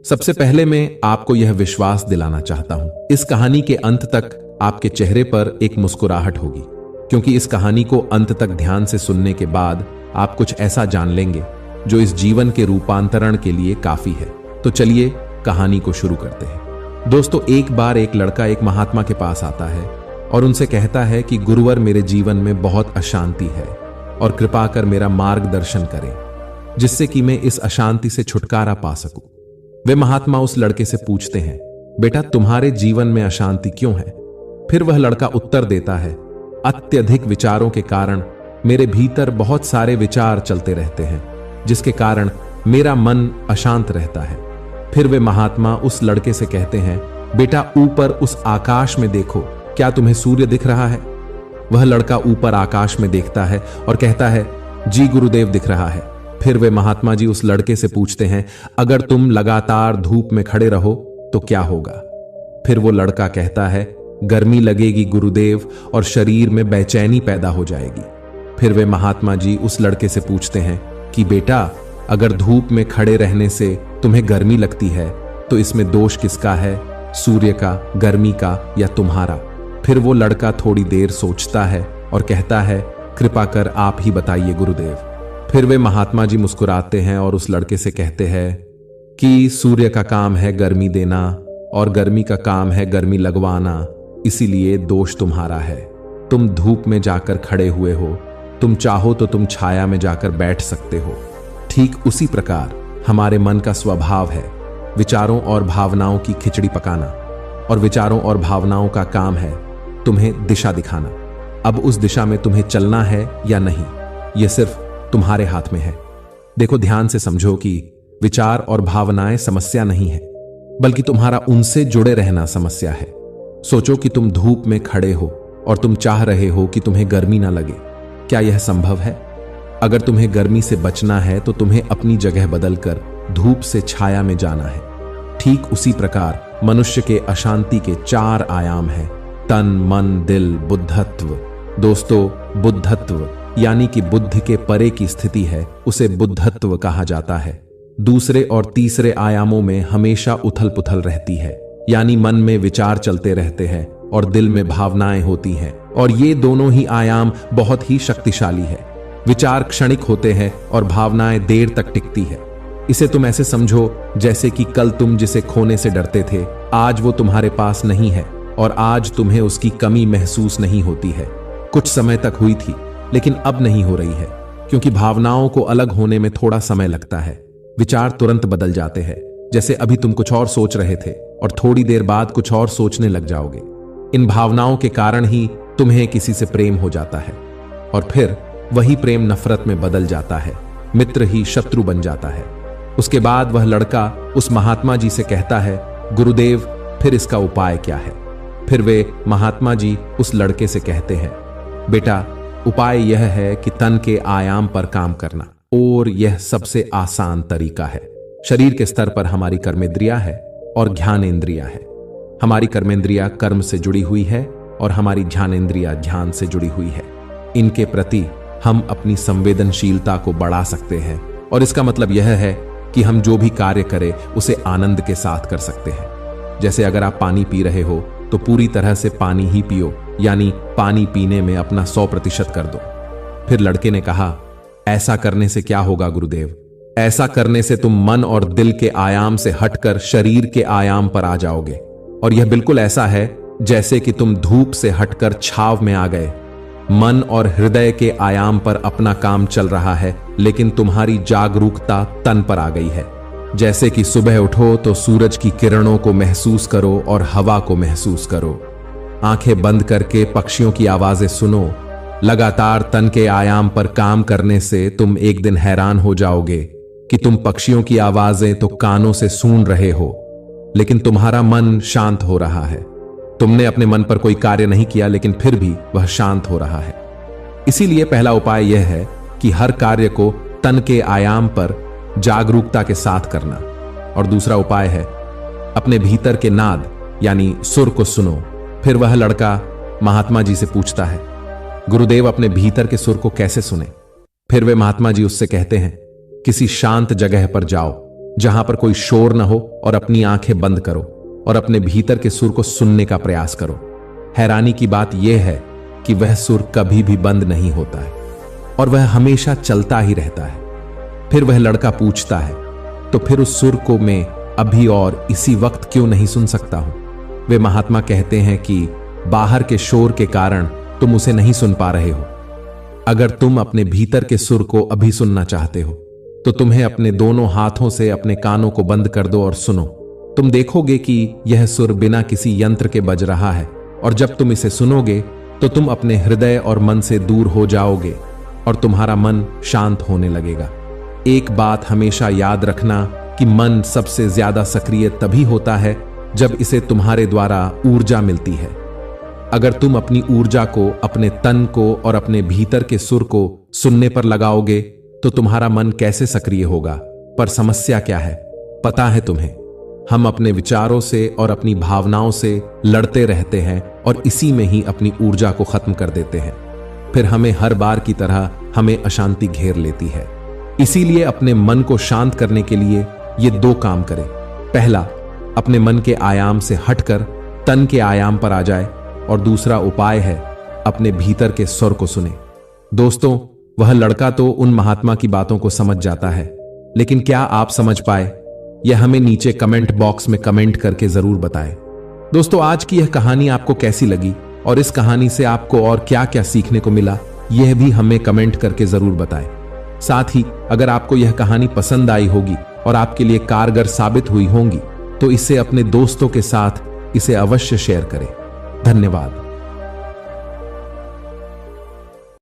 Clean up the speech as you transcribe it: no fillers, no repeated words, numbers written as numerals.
सबसे पहले मैं आपको यह विश्वास दिलाना चाहता हूं, इस कहानी के अंत तक आपके चेहरे पर एक मुस्कुराहट होगी, क्योंकि इस कहानी को अंत तक ध्यान से सुनने के बाद आप कुछ ऐसा जान लेंगे जो इस जीवन के रूपांतरण के लिए काफी है। तो चलिए कहानी को शुरू करते हैं। दोस्तों, एक बार एक लड़का एक महात्मा के पास आता है और उनसे कहता है कि गुरुवर, मेरे जीवन में बहुत अशांति है और कृपा कर मेरा मार्गदर्शन करें, जिससे कि मैं इस अशांति से छुटकारा पा सकूं। वे महात्मा उस लड़के से पूछते हैं, बेटा तुम्हारे जीवन में अशांति क्यों है? फिर वह लड़का उत्तर देता है, अत्यधिक विचारों के कारण मेरे भीतर बहुत सारे विचार चलते रहते हैं, जिसके कारण मेरा मन अशांत रहता है। फिर वे महात्मा उस लड़के से कहते हैं, बेटा ऊपर उस आकाश में देखो, क्या तुम्हें सूर्य दिख रहा है? वह लड़का ऊपर आकाश में देखता है और कहता है, जी गुरुदेव दिख रहा है। फिर वे महात्मा जी उस लड़के से पूछते हैं, अगर तुम लगातार धूप में खड़े रहो तो क्या होगा? फिर वो लड़का कहता है, गर्मी लगेगी गुरुदेव और शरीर में बेचैनी पैदा हो जाएगी। फिर वे महात्मा जी उस लड़के से पूछते हैं कि बेटा, अगर धूप में खड़े रहने से तुम्हें गर्मी लगती है तो इसमें दोष किसका है, सूर्य का, गर्मी का या तुम्हारा? फिर वो लड़का थोड़ी देर सोचता है और कहता है, कृपा कर आप ही बताइए गुरुदेव। फिर वे महात्मा जी मुस्कुराते हैं और उस लड़के से कहते हैं कि सूर्य का काम है गर्मी देना और गर्मी का काम है गर्मी लगवाना, इसीलिए दोष तुम्हारा है। तुम धूप में जाकर खड़े हुए हो, तुम चाहो तो तुम छाया में जाकर बैठ सकते हो। ठीक उसी प्रकार हमारे मन का स्वभाव है विचारों और भावनाओं की खिचड़ी पकाना, और विचारों और भावनाओं का काम है तुम्हें दिशा दिखाना। अब उस दिशा में तुम्हें चलना है या नहीं, यह सिर्फ तुम्हारे हाथ में है। देखो, ध्यान से समझो कि विचार और भावनाएं समस्या नहीं है, बल्कि तुम्हारा उनसे जुड़े रहना समस्या है। सोचो कि तुम धूप में खड़े हो और तुम चाह रहे हो कि तुम्हें गर्मी ना लगे। क्या यह संभव है? अगर तुम्हें गर्मी से बचना है तो तुम्हें अपनी जगह बदलकर धूप से छाया में जाना है। ठीक उसी प्रकार मनुष्य के अशांति के 4 आयाम हैं, तन, मन, दिल, बुद्धत्व। दोस्तों, बुद्धत्व यानी कि बुद्धि के परे की स्थिति है, उसे बुद्धत्व कहा जाता है। दूसरे और तीसरे आयामों में हमेशा उथल पुथल रहती है, यानी मन में विचार चलते रहते हैं और दिल में भावनाएं होती हैं, और ये दोनों ही आयाम बहुत ही शक्तिशाली है। विचार क्षणिक होते हैं और भावनाएं देर तक टिकती है। इसे तुम ऐसे समझो जैसे कि कल तुम जिसे खोने से डरते थे, आज वो तुम्हारे पास नहीं है और आज तुम्हें उसकी कमी महसूस नहीं होती है। कुछ समय तक हुई थी, लेकिन अब नहीं हो रही है, क्योंकि भावनाओं को अलग होने में थोड़ा समय लगता है। विचार तुरंत बदल जाते हैं, जैसे अभी तुम कुछ और सोच रहे थे और थोड़ी देर बाद कुछ और सोचने लग जाओगे। इन भावनाओं के कारण ही तुम्हें किसी से प्रेम हो जाता है और फिर वही प्रेम नफरत में बदल जाता है, मित्र ही शत्रु बन जाता है। उसके बाद वह लड़का उस महात्मा जी से कहता है, गुरुदेव फिर इसका उपाय क्या है? फिर वे महात्मा जी उस लड़के से कहते हैं, बेटा उपाय यह है कि तन के आयाम पर काम करना, और यह सबसे आसान तरीका है। शरीर के स्तर पर हमारी कर्मेंद्रिया है और ज्ञानेंद्रिया है। हमारी कर्मेंद्रिया कर्म से जुड़ी हुई है और हमारी ज्ञानेंद्रिया ध्यान से जुड़ी हुई है। इनके प्रति हम अपनी संवेदनशीलता को बढ़ा सकते हैं, और इसका मतलब यह है कि हम जो भी कार्य करें उसे आनंद के साथ कर सकते हैं। जैसे अगर आप पानी पी रहे हो तो पूरी तरह से पानी ही पियो, यानी पानी पीने में अपना 100% कर दो। फिर लड़के ने कहा, ऐसा करने से क्या होगा गुरुदेव? ऐसा करने से तुम मन और दिल के आयाम से हटकर शरीर के आयाम पर आ जाओगे, और यह बिल्कुल ऐसा है जैसे कि तुम धूप से हटकर छाव में आ गए। मन और हृदय के आयाम पर अपना काम चल रहा है, लेकिन तुम्हारी जागरूकता तन पर आ गई है। जैसे कि सुबह उठो तो सूरज की किरणों को महसूस करो और हवा को महसूस करो। आंखें बंद करके पक्षियों की आवाजें सुनो। लगातार तन के आयाम पर काम करने से तुम एक दिन हैरान हो जाओगे कि तुम पक्षियों की आवाजें तो कानों से सुन रहे हो, लेकिन तुम्हारा मन शांत हो रहा है। तुमने अपने मन पर कोई कार्य नहीं किया, लेकिन फिर भी वह शांत हो रहा है। इसीलिए पहला उपाय यह है कि हर कार्य को तन के आयाम पर जागरूकता के साथ करना, और दूसरा उपाय है अपने भीतर के नाद यानी सुर को सुनो। फिर वह लड़का महात्मा जी से पूछता है, गुरुदेव अपने भीतर के सुर को कैसे सुने? फिर वे महात्मा जी उससे कहते हैं, किसी शांत जगह पर जाओ जहां पर कोई शोर न हो, और अपनी आंखें बंद करो और अपने भीतर के सुर को सुनने का प्रयास करो। हैरानी की बात यह है कि वह सुर कभी भी बंद नहीं होता है और वह हमेशा चलता ही रहता है। फिर वह लड़का पूछता है, तो फिर उस सुर को मैं अभी और इसी वक्त क्यों नहीं सुन सकता हूं? वे महात्मा कहते हैं कि बाहर के शोर के कारण तुम उसे नहीं सुन पा रहे हो। अगर तुम अपने भीतर के सुर को अभी सुनना चाहते हो तो तुम्हें अपने दोनों हाथों से अपने कानों को बंद कर दो और सुनो। तुम देखोगे कि यह सुर बिना किसी यंत्र के बज रहा है, और जब तुम इसे सुनोगे तो तुम अपने हृदय और मन से दूर हो जाओगे और तुम्हारा मन शांत होने लगेगा। एक बात हमेशा याद रखना कि मन सबसे ज्यादा सक्रिय तभी होता है जब इसे तुम्हारे द्वारा ऊर्जा मिलती है। अगर तुम अपनी ऊर्जा को अपने तन को और अपने भीतर के सुर को सुनने पर लगाओगे तो तुम्हारा मन कैसे सक्रिय होगा? पर समस्या क्या है पता है तुम्हें? हम अपने विचारों से और अपनी भावनाओं से लड़ते रहते हैं और इसी में ही अपनी ऊर्जा को खत्म कर देते हैं। फिर हमें हर बार की तरह हमें अशांति घेर लेती है। इसीलिए अपने मन को शांत करने के लिए ये दो काम करें। पहला, अपने मन के आयाम से हटकर तन के आयाम पर आ जाए, और दूसरा उपाय है अपने भीतर के स्वर को सुने। दोस्तों, वह लड़का तो उन महात्मा की बातों को समझ जाता है, लेकिन क्या आप समझ पाए? यह हमें नीचे कमेंट बॉक्स में कमेंट करके जरूर बताएं। दोस्तों, आज की यह कहानी आपको कैसी लगी और इस कहानी से आपको और क्या क्या सीखने को मिला, यह भी हमें कमेंट करके जरूर बताएं। साथ ही अगर आपको यह कहानी पसंद आई होगी और आपके लिए कारगर साबित हुई होंगी तो इसे अपने दोस्तों के साथ इसे अवश्य शेयर करें। धन्यवाद।